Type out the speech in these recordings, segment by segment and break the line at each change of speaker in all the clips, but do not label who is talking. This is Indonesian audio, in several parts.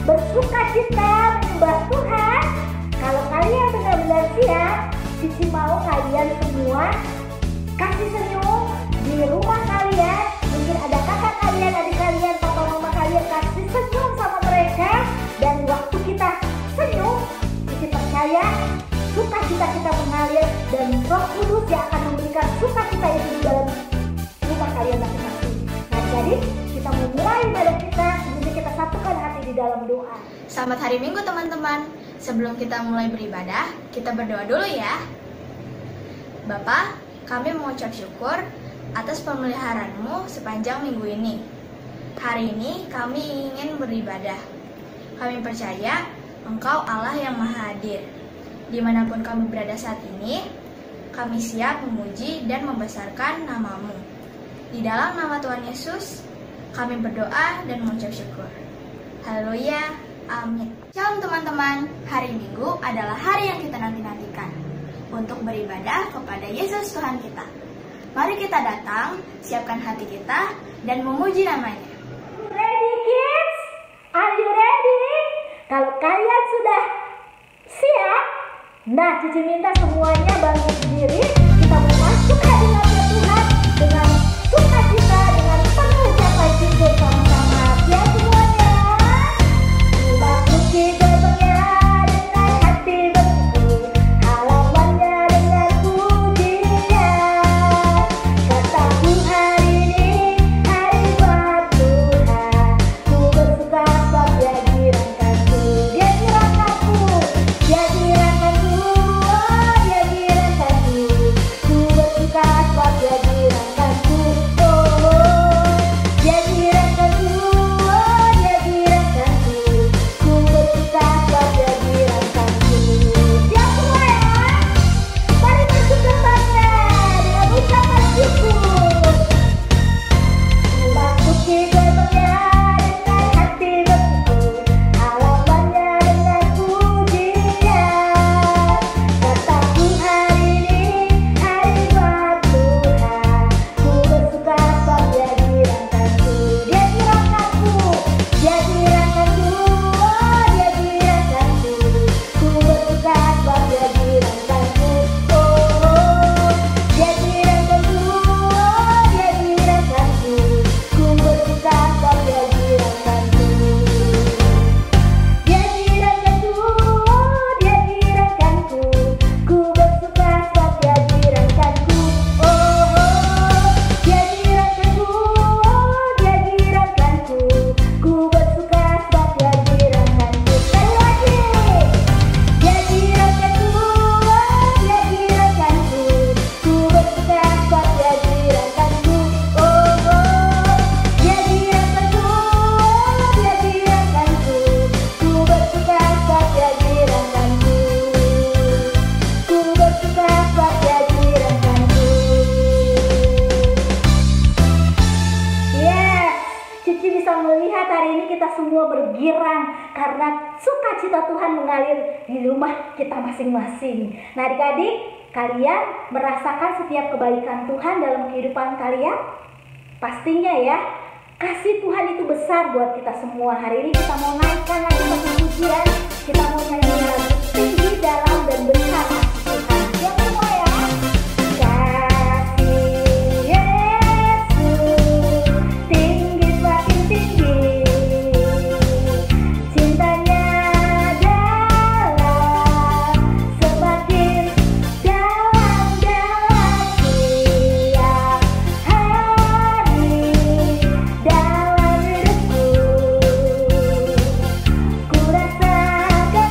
bersukacita menyembah Tuhan. Kalau kalian benar-benar siap, Cici mau kalian semua kasih senyum di rumah kalian. Mungkin ada kakak kalian, adik kalian, papa mama kalian, kasih senyum sama mereka. Dan waktu kita senyum, Cici percaya sukacita kita mengalir dan Roh Kudus yang akan memberikan sukacita itu di dalam rumah kalian masing-masing. Nah, jadi kita memulai ibadah kita, kemudian kita satukan hati di dalam doa.
Selamat hari Minggu teman-teman. Sebelum kita mulai beribadah, kita berdoa dulu ya. Bapa, kami mengucap syukur atas pemeliharaanmu sepanjang minggu ini. Hari ini kami ingin beribadah. Kami percaya Engkau Allah yang Maha Hadir. Dimanapun kami berada saat ini, kami siap memuji dan membesarkan nama-Mu. Di dalam nama Tuhan Yesus, kami berdoa dan mengucap syukur. Haleluya, amin. Shalom teman-teman, hari Minggu adalah hari yang kita nanti-nantikan untuk beribadah kepada Yesus Tuhan kita. Mari kita datang, siapkan hati kita, dan memuji namanya.
Ready kids? Are you ready? Kalau kalian sudah siap, nah Cici minta semuanya bangun berdiri. Kita mau masuk hadiratnya Tuhan dengan sukacita, dengan penuh ucapan syukur sama-sama. Siap semuanya? Memasuki gerbangnya dengan hati bersyukur, halamannya dengan pujian. Kataku hari ini hari buat Tuhan, ku bersuka sebab Dia dirangkanku. Dia dirangkanku, Dia dirangkanku, oh Dia dirangkanku. Ku bersuka sebab Dia dirangkanku, oh Dia dirangkanku, oh Dia dirangkanku. Ku bersuka sebab Dia dirangkanku. Siap semua ya? Mari masuk gerbangnya dengan ucapan syukur. Memasuki gerbangnya dengan hati bersyukur, halamannya dengan pujian. Kataku hari ini hari buat Tuhan, ku bersuka sebab Dia dirangkanku. Dia dirangkanku, Dia dirangkanku, oh Dia dirangkanku. Ku bersuka sebab Dia dirangkanku, oh Dia dirangkanku, oh Dia dirangkanku. Ku bersuka sebab Dia dirangkanku. Dia dirangkanku, oh Dia dirangkanku. Ku bersuka sebab Dia dirangkanku, oh Dia dirangkanku, oh Dia dirangkanku. Ku bersuka sebab Dia dirangkanku. Sekali lagi. Dia dirangkanku, oh Dia dirangkanku. Ku bersuka sebab Dia dirangkanku, oh Dia dirangkanku, oh Dia dirangkanku. Ku bersuka sebab Dia dirangkanku. Ku bersuka sebab Dia dirangkanku. Yes, Cici bisa melihat hari ini kita semua bergirang karena sukacita Tuhan mengalir di rumah kita masing-masing. Nah adik-adik, kalian merasakan setiap kebaikan Tuhan dalam kehidupan kalian? Pastinya ya, kasih Tuhan itu besar buat kita semua. Hari ini kita mau naikkan lagi satu pujian, kita mau nyanyi lagu tinggi, dalam, dan besar Tuhan. Siap semua ya? Kasih Yesus tinggi, semakin tinggi, cintanya dalam, semakin dalam setiap hari dalam hidupku. Ku rasakan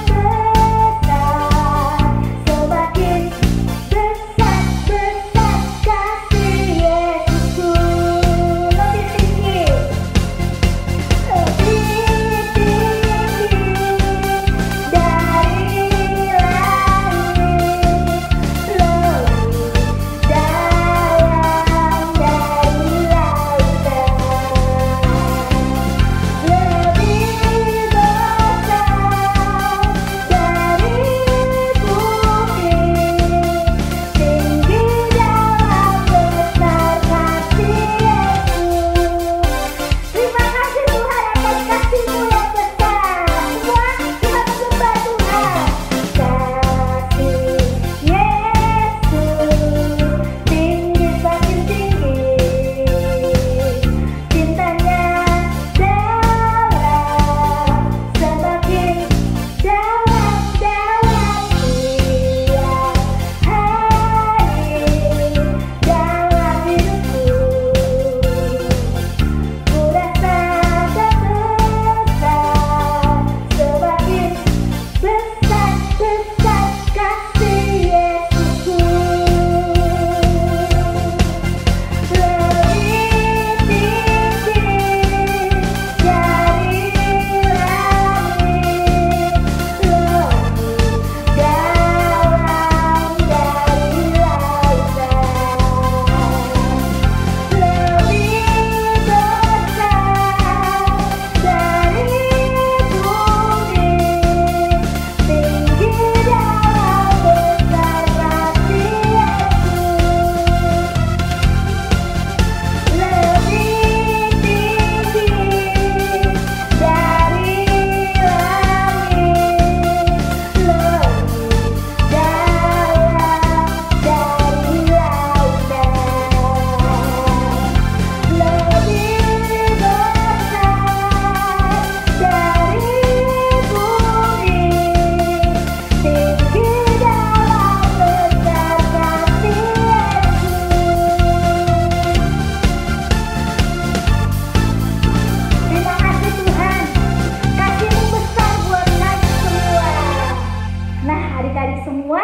adik-adik semua,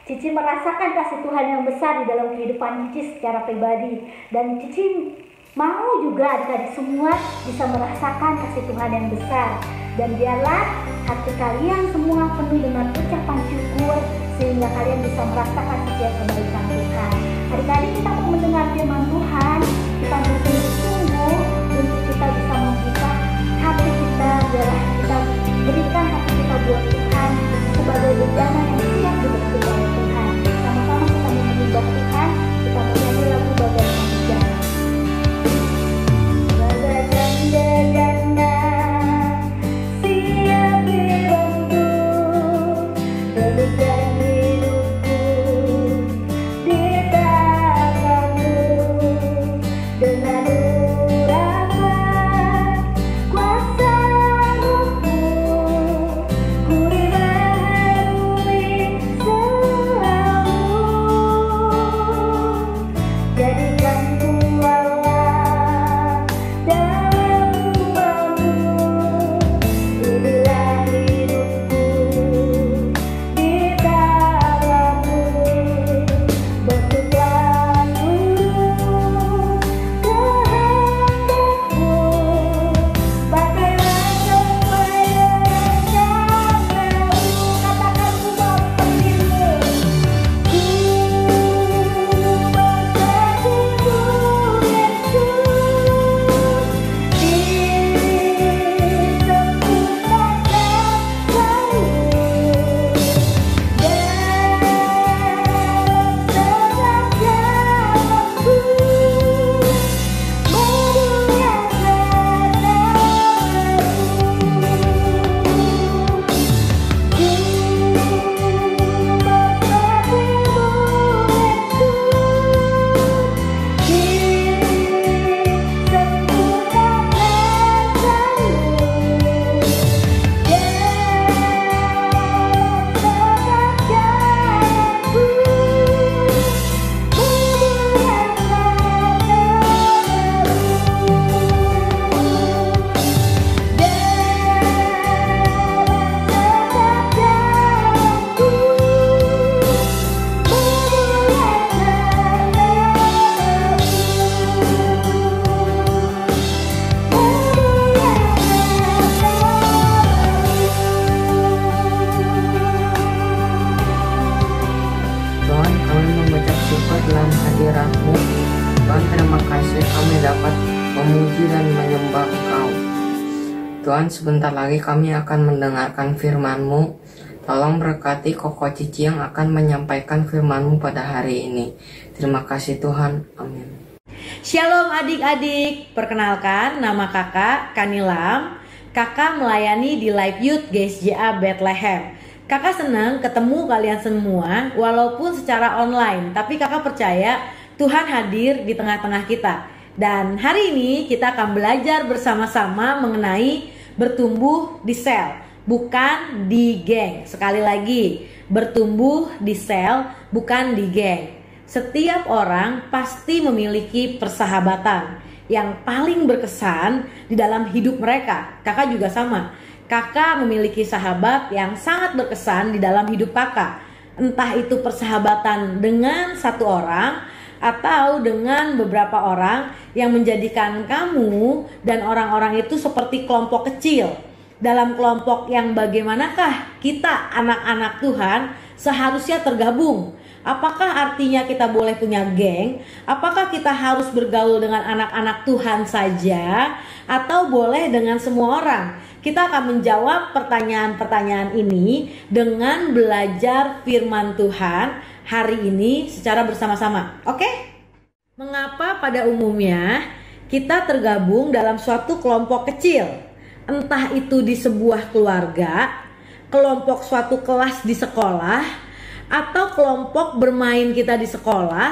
Cici merasakan kasih Tuhan yang besar di dalam kehidupan Cici secara pribadi. Dan Cici mau juga adik-adik semua bisa merasakan kasih Tuhan yang besar. Dan biarlah hati kalian semua penuh dengan ucapan syukur sehingga kalian bisa merasakan setiap kebaikan Tuhan. Adik-adik, kita mau mendengar firman Tuhan. Kita bersungguh-sungguh untuk kita bisa membuka hati kita, biarlah kita berikan hati kita buat Tuhan sebagai bejana yang siap dibentuk oleh Tuhan. Sama-sama kita menyembah Tuhan. Kita menyanyi lagu bagaikan bejana. Bagaikan bejana siap dibentuk, berikan hidupku di tanganmu dengan urapan kuasa Rohmu. Ku dibaharui selalu, jadikan ku Allah dalam rumahmu. Berilah hidupku di tanganmu, bentuklah seluruh kehendakmu. Pakailah semua yang tahu, katakan ku mau sepertimu. Ku berkatimu Yesus, disempurnakan selalu dalam setiap jalanku. Memuliakan namamu. Ku berkatimu Yesus, disempurnakan selalu dalam setiap jalanku.
Tuhan, kami mengucap syukur dalam hadirat-Mu. Tuhan, terima kasih kami dapat memuji dan menyembah Engkau. Tuhan, sebentar lagi kami akan mendengarkan firman-Mu. Tolong berkati Koko Cici yang akan menyampaikan firman-Mu pada hari ini. Terima kasih Tuhan. Amin.
Shalom adik-adik, perkenalkan nama kakak Kanilam. Kakak melayani di Live Youth GSJA Bethlehem. Kakak senang ketemu kalian semua walaupun secara online, tapi kakak percaya Tuhan hadir di tengah-tengah kita. Dan hari ini kita akan belajar bersama-sama mengenai bertumbuh di sel, bukan di geng. Sekali lagi, bertumbuh di sel, bukan di geng. Setiap orang pasti memiliki persahabatan yang paling berkesan di dalam hidup mereka. Kakak juga sama. Kakak memiliki sahabat yang sangat berkesan di dalam hidup kakak. Entah itu persahabatan dengan satu orang atau dengan beberapa orang yang menjadikan kamu dan orang-orang itu seperti kelompok kecil. Dalam kelompok yang bagaimanakah kita anak-anak Tuhan seharusnya tergabung? Apakah artinya kita boleh punya geng? Apakah kita harus bergaul dengan anak-anak Tuhan saja? Atau boleh dengan semua orang? Kita akan menjawab pertanyaan-pertanyaan ini dengan belajar firman Tuhan hari ini secara bersama-sama. Oke? Mengapa pada umumnya kita tergabung dalam suatu kelompok kecil? Entah itu di sebuah keluarga, kelompok suatu kelas di sekolah, atau kelompok bermain kita di sekolah,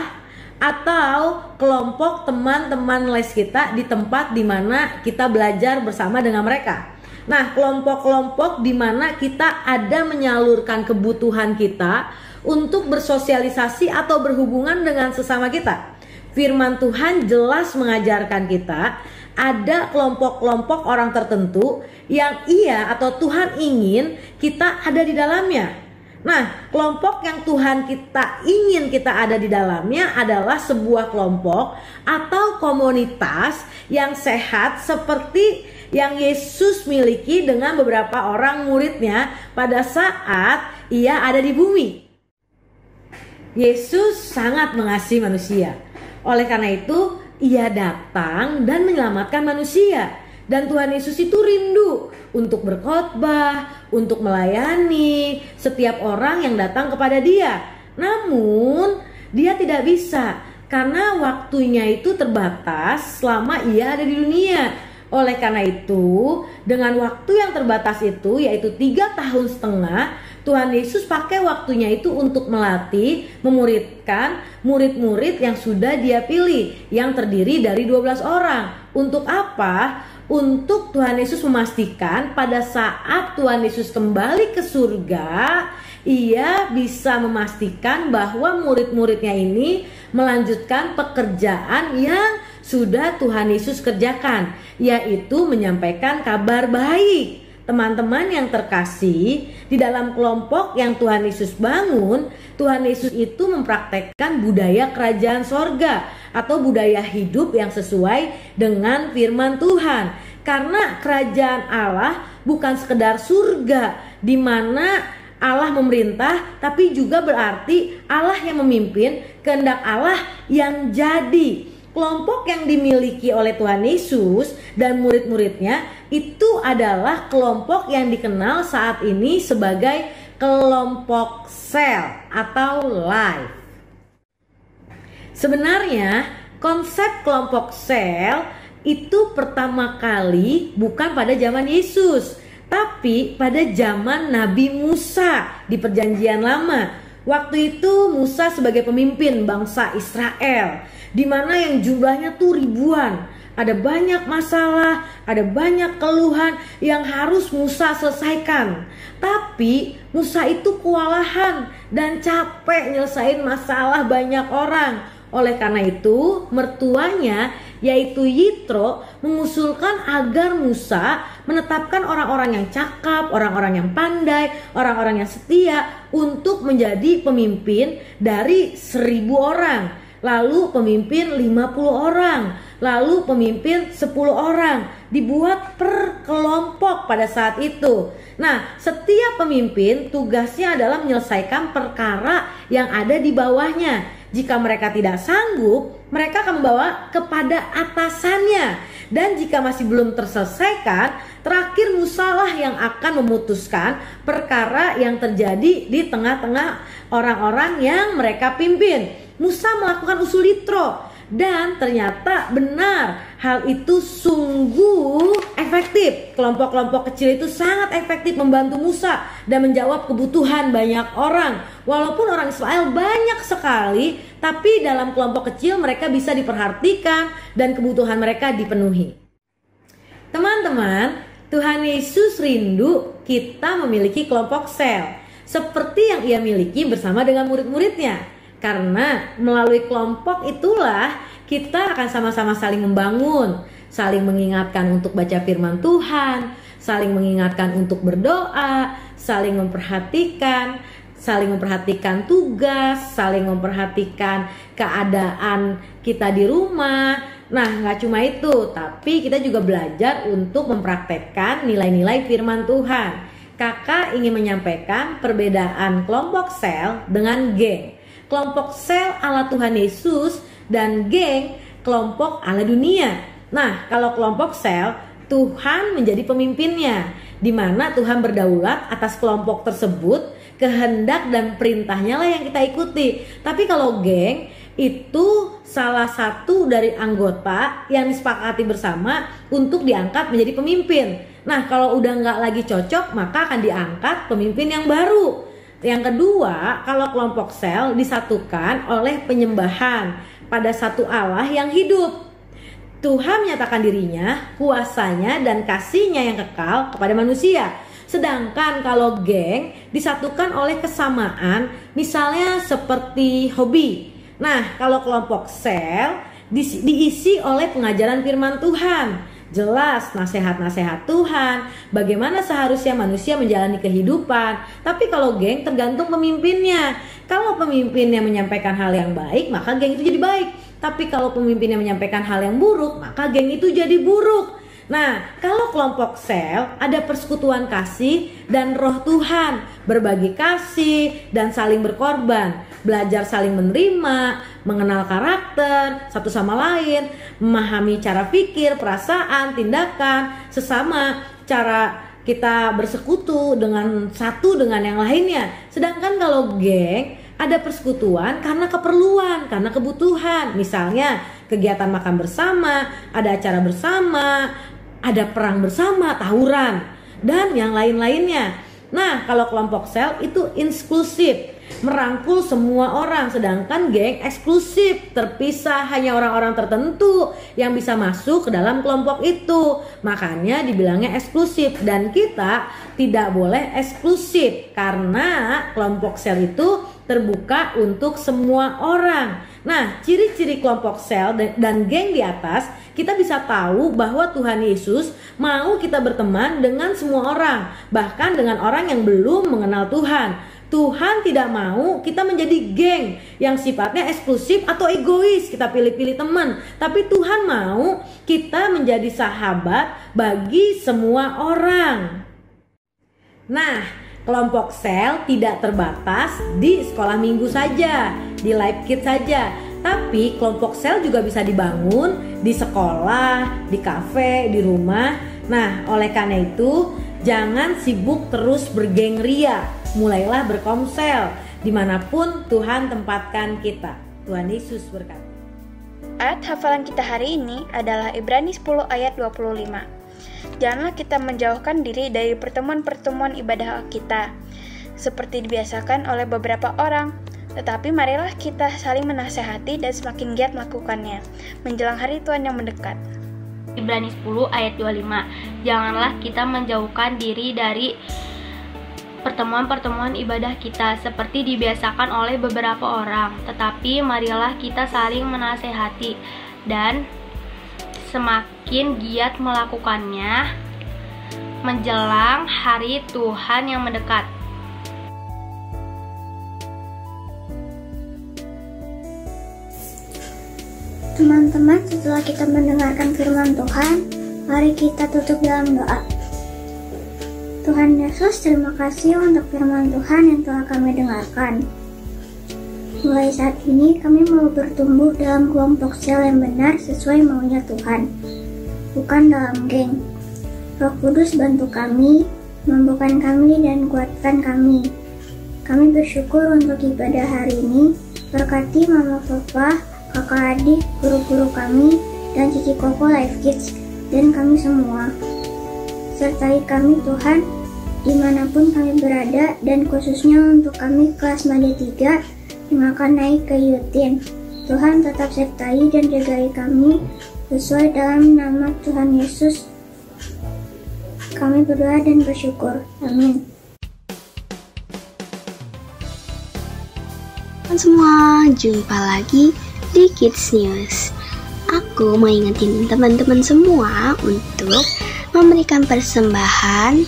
atau kelompok teman-teman les kita di tempat di mana kita belajar bersama dengan mereka. Nah, kelompok-kelompok di mana kita ada menyalurkan kebutuhan kita untuk bersosialisasi atau berhubungan dengan sesama kita. Firman Tuhan jelas mengajarkan kita ada kelompok-kelompok orang tertentu yang ia atau Tuhan ingin kita ada di dalamnya. Nah, kelompok yang Tuhan ingin kita ada di dalamnya adalah sebuah kelompok atau komunitas yang sehat seperti yang Yesus miliki dengan beberapa orang muridnya pada saat ia ada di bumi. Yesus sangat mengasihi manusia. Oleh karena itu, ia datang dan menyelamatkan manusia. Dan Tuhan Yesus itu rindu untuk berkhotbah, untuk melayani setiap orang yang datang kepada dia. Namun dia tidak bisa karena waktunya itu terbatas selama ia ada di dunia. Oleh karena itu, dengan waktu yang terbatas itu, yaitu 3,5 tahun, Tuhan Yesus pakai waktunya itu untuk melatih, memuridkan murid-murid yang sudah dia pilih, yang terdiri dari 12 orang. Untuk apa? Untuk Tuhan Yesus memastikan pada saat Tuhan Yesus kembali ke surga, ia bisa memastikan bahwa murid-muridnya ini melanjutkan pekerjaan yang sudah Tuhan Yesus kerjakan, yaitu menyampaikan kabar baik. Teman-teman yang terkasih, di dalam kelompok yang Tuhan Yesus bangun, Tuhan Yesus itu mempraktekkan budaya kerajaan sorga atau budaya hidup yang sesuai dengan firman Tuhan. Karena kerajaan Allah bukan sekedar surga di mana Allah memerintah, tapi juga berarti Allah yang memimpin, kehendak Allah yang jadi. Kelompok yang dimiliki oleh Tuhan Yesus dan murid-muridnya itu adalah kelompok yang dikenal saat ini sebagai kelompok sel atau life. Sebenarnya konsep kelompok sel itu pertama kali bukan pada zaman Yesus, tapi pada zaman Nabi Musa di Perjanjian Lama. Waktu itu Musa sebagai pemimpin bangsa Israel, di mana yang jumlahnya tuh ribuan. Ada banyak masalah, ada banyak keluhan yang harus Musa selesaikan. Tapi Musa itu kewalahan dan capek nyelesain masalah banyak orang. Oleh karena itu, mertuanya yaitu Yitro mengusulkan agar Musa menetapkan orang-orang yang cakap, orang-orang yang pandai, orang-orang yang setia untuk menjadi pemimpin dari 1.000 orang. Lalu pemimpin 50 orang, lalu pemimpin 10 orang, dibuat per kelompok pada saat itu. Nah, setiap pemimpin tugasnya adalah menyelesaikan perkara yang ada di bawahnya. Jika mereka tidak sanggup, mereka akan membawa kepada atasannya. Dan jika masih belum terselesaikan, terakhir Musa lah yang akan memutuskan perkara yang terjadi di tengah-tengah orang-orang yang mereka pimpin. Musa melakukan usul Yitro dan ternyata benar, hal itu sungguh efektif. Kelompok-kelompok kecil itu sangat efektif membantu Musa dan menjawab kebutuhan banyak orang. Walaupun orang Israel banyak sekali, tapi dalam kelompok kecil mereka bisa diperhatikan dan kebutuhan mereka dipenuhi. Teman-teman, Tuhan Yesus rindu kita memiliki kelompok sel seperti yang ia miliki bersama dengan murid-muridnya. Karena melalui kelompok itulah kita akan sama-sama saling membangun, saling mengingatkan untuk baca firman Tuhan, saling mengingatkan untuk berdoa, saling memperhatikan tugas, saling memperhatikan keadaan kita di rumah. Nah, gak cuma itu, tapi kita juga belajar untuk mempraktekkan nilai-nilai firman Tuhan. Kakak ingin menyampaikan perbedaan kelompok sel dengan geng. Kelompok sel ala Tuhan Yesus dan geng kelompok ala dunia. Nah, kalau kelompok sel, Tuhan menjadi pemimpinnya, di mana Tuhan berdaulat atas kelompok tersebut, kehendak dan perintahnya lah yang kita ikuti. Tapi kalau geng, itu salah satu dari anggota yang disepakati bersama untuk diangkat menjadi pemimpin. Nah, kalau udah nggak lagi cocok, maka akan diangkat pemimpin yang baru. Yang kedua, kalau kelompok sel disatukan oleh penyembahan pada satu Allah yang hidup. Tuhan menyatakan dirinya, kuasanya dan kasihnya yang kekal kepada manusia. Sedangkan kalau geng disatukan oleh kesamaan, misalnya seperti hobi. Nah, kalau kelompok sel diisi oleh pengajaran firman Tuhan. jelas nasihat-nasihat Tuhan, bagaimana seharusnya manusia menjalani kehidupan. Tapi kalau geng tergantung pemimpinnya. Kalau pemimpinnya menyampaikan hal yang baik, maka geng itu jadi baik. Tapi kalau pemimpinnya menyampaikan hal yang buruk, maka geng itu jadi buruk. Nah, kalau kelompok sel ada persekutuan kasih dan roh Tuhan, berbagi kasih dan saling berkorban, belajar saling menerima, mengenal karakter satu sama lain, memahami cara pikir, perasaan, tindakan sesama, cara kita bersekutu dengan satu dengan yang lainnya. Sedangkan kalau geng ada persekutuan karena keperluan, karena kebutuhan. Misalnya kegiatan makan bersama, ada acara bersama, ada perang bersama, tawuran, dan yang lain-lainnya. Nah, kalau kelompok sel itu inklusif, merangkul semua orang. Sedangkan geng eksklusif, terpisah, hanya orang-orang tertentu yang bisa masuk ke dalam kelompok itu. Makanya dibilangnya eksklusif. Dan kita tidak boleh eksklusif, karena kelompok sel itu terbuka untuk semua orang. Nah, ciri-ciri kelompok sel dan geng di atas, kita bisa tahu bahwa Tuhan Yesus mau kita berteman dengan semua orang, bahkan dengan orang yang belum mengenal Tuhan. Tuhan tidak mau kita menjadi geng yang sifatnya eksklusif atau egois, kita pilih-pilih teman. Tapi Tuhan mau kita menjadi sahabat bagi semua orang. Nah, kelompok sel tidak terbatas di sekolah minggu saja, di Life Kids saja. Tapi kelompok sel juga bisa dibangun di sekolah, di kafe, di rumah. Nah, oleh karena itu, jangan sibuk terus bergeng ria. Mulailah berkomsel dimanapun Tuhan tempatkan kita. Tuhan Yesus berkata.
Ayat hafalan kita hari ini adalah Ibrani 10 ayat 25. Janganlah kita menjauhkan diri dari pertemuan-pertemuan ibadah kita, seperti dibiasakan oleh beberapa orang. Tetapi marilah kita saling menasehati dan semakin giat melakukannya, menjelang hari Tuhan yang mendekat.
Ibrani 10 ayat 25. Janganlah kita menjauhkan diri dari pertemuan-pertemuan ibadah kita, seperti dibiasakan oleh beberapa orang. Tetapi marilah kita saling menasehati dan semakin giat melakukannya, menjelang hari Tuhan yang mendekat.
Teman-teman, setelah kita mendengarkan firman Tuhan, mari kita tutup dalam doa. Tuhan Yesus, terima kasih untuk firman Tuhan yang telah kami dengarkan. Mulai saat ini kami mau bertumbuh dalam kelompok sel yang benar sesuai maunya Tuhan, bukan dalam geng. Roh Kudus bantu kami, mampukan kami dan kuatkan kami. Kami bersyukur untuk ibadah hari ini. Berkati Mama Papa, kakak adik, guru-guru kami, dan Cici Koko Life Kids, dan kami semua. Sertai kami Tuhan, dimanapun kami berada, dan khususnya untuk kami kelas Madya 3 yang akan naik ke Yutin. Tuhan tetap sertai dan jagai kami, sesuai dalam nama Tuhan Yesus. Kami berdoa dan bersyukur. Amin.
Semua, jumpa lagi di Kids News. Aku mau ingetin teman-teman semua untuk memberikan persembahan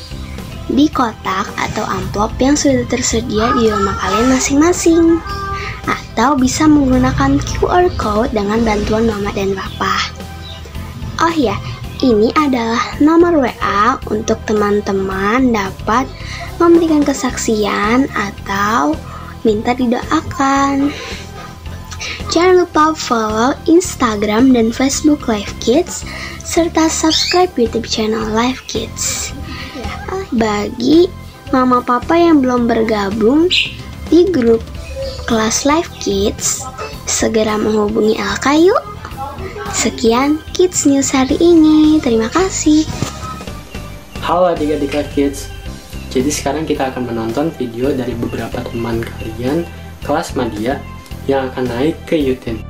di kotak atau amplop yang sudah tersedia di rumah kalian masing-masing, atau bisa menggunakan QR code dengan bantuan mama dan papa. Oh ya, ini adalah nomor WA untuk teman-teman dapat memberikan kesaksian atau minta didoakan. Jangan lupa follow Instagram dan Facebook Life Kids, serta subscribe YouTube channel Life Kids. Bagi mama papa yang belum bergabung di grup kelas Life Kids, segera menghubungi Alka yuk. Sekian Kids News hari ini, terima kasih.
Halo adik-adik Life Kids. Jadi sekarang kita akan menonton video dari beberapa teman kalian kelas Madya yang akan naik ke Yutin.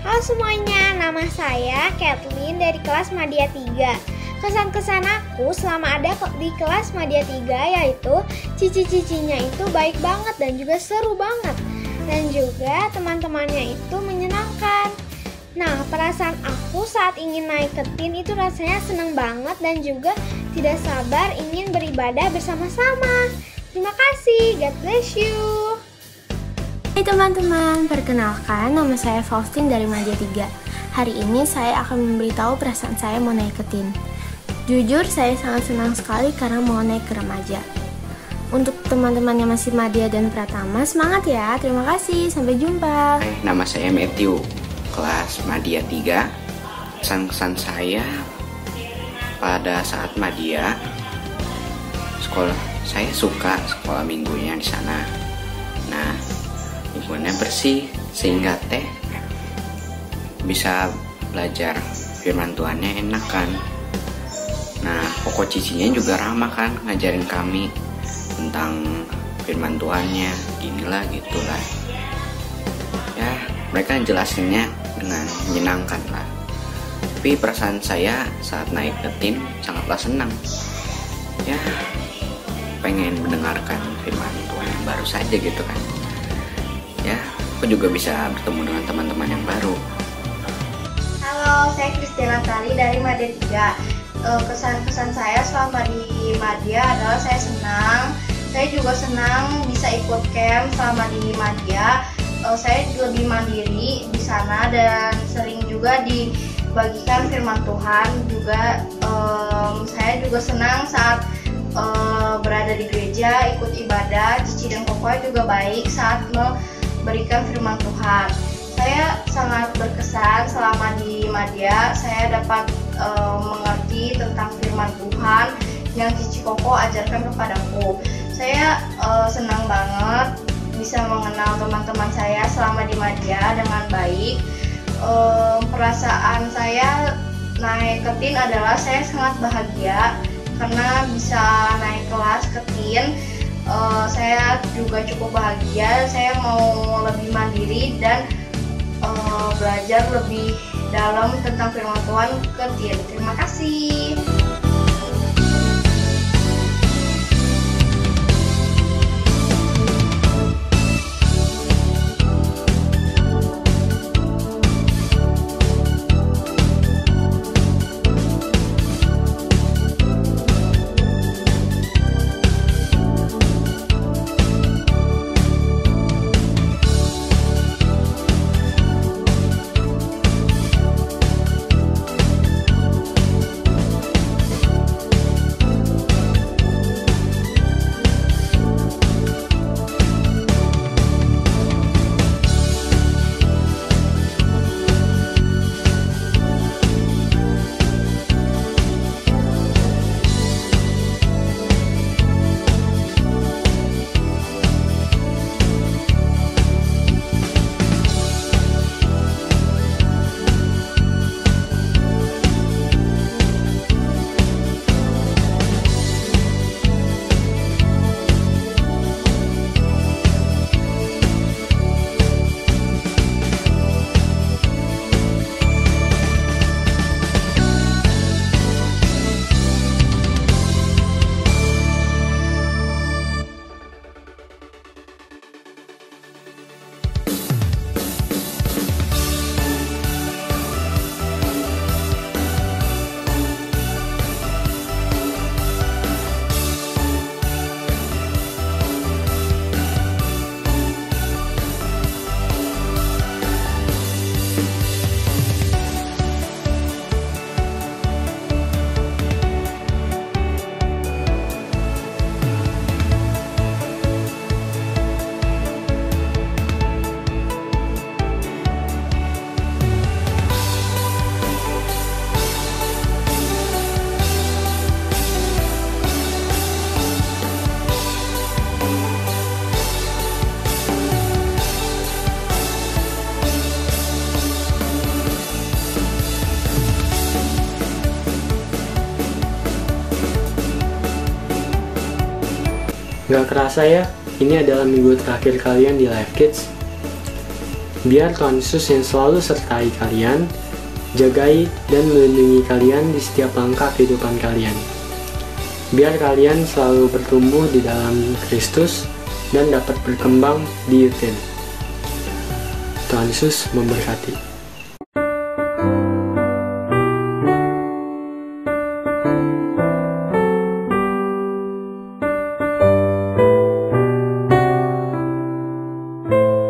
Halo semuanya, nama saya Kathleen dari kelas Madya 3. Kesan-kesan aku selama ada di kelas Madya 3 yaitu cici-cicinya itu baik banget dan juga seru banget. Dan juga teman-temannya itu menyenangkan. Nah, perasaan aku saat ingin naik ke tin itu rasanya senang banget dan juga tidak sabar ingin beribadah bersama-sama. Terima kasih, God bless you.
Hai teman-teman, perkenalkan nama saya Faustin dari Madya 3. Hari ini saya akan memberitahu perasaan saya mau naik ke tin. Jujur saya sangat senang sekali karena mau naik ke remaja. Untuk teman-teman yang masih Madya dan Pratama, semangat ya. Terima kasih, sampai jumpa.
Hai, nama saya Matthew, kelas Madya 3. Kesan-kesan saya pada saat Madya, saya suka sekolah minggunya di sana. Nah, lingkungannya bersih sehingga bisa belajar firman Tuhannya enak kan. Nah, pokok cicinya juga ramah kan, ngajarin kami tentang firman Tuhannya, inilah gitulah. Ya, mereka jelasinnya dengan menyenangkan lah. Tapi perasaan saya saat naik ke tin sangatlah senang. Ya, pengen mendengarkan firman Tuhan yang baru saja gitu kan. Ya, aku juga bisa bertemu dengan teman-teman yang baru.
Halo, saya Christina Sari dari Madya 3. Kesan-kesan saya selama di Madya adalah saya senang. Saya juga senang bisa ikut camp selama di Madya. Saya lebih mandiri di sana dan sering juga dibagikan firman Tuhan. Juga saya juga senang saat berada di gereja, ikut ibadah. Cici dan Koko juga baik saat memberikan firman Tuhan. Saya sangat berkesan selama di Madya. Saya dapat mengerti tentang firman Tuhan yang Cici Koko ajarkan kepadaku. Saya senang banget bisa mengenal teman-teman saya selama di Madya dengan baik. Perasaan saya naik ke tin adalah saya sangat bahagia karena bisa naik kelas ke tin. Saya juga cukup bahagia. Saya mau lebih mandiri dan belajar lebih dalam tentang firman Tuhan ke tin. Terima kasih.
Gak kerasa ya, ini adalah minggu terakhir kalian di Life Kids. Biar Tuhan Yesus yang selalu sertai kalian, jagai dan melindungi kalian di setiap langkah kehidupan kalian. Biar kalian selalu bertumbuh di dalam Kristus dan dapat berkembang di Yutin. Tuhan Yesus memberkati.
Thank you.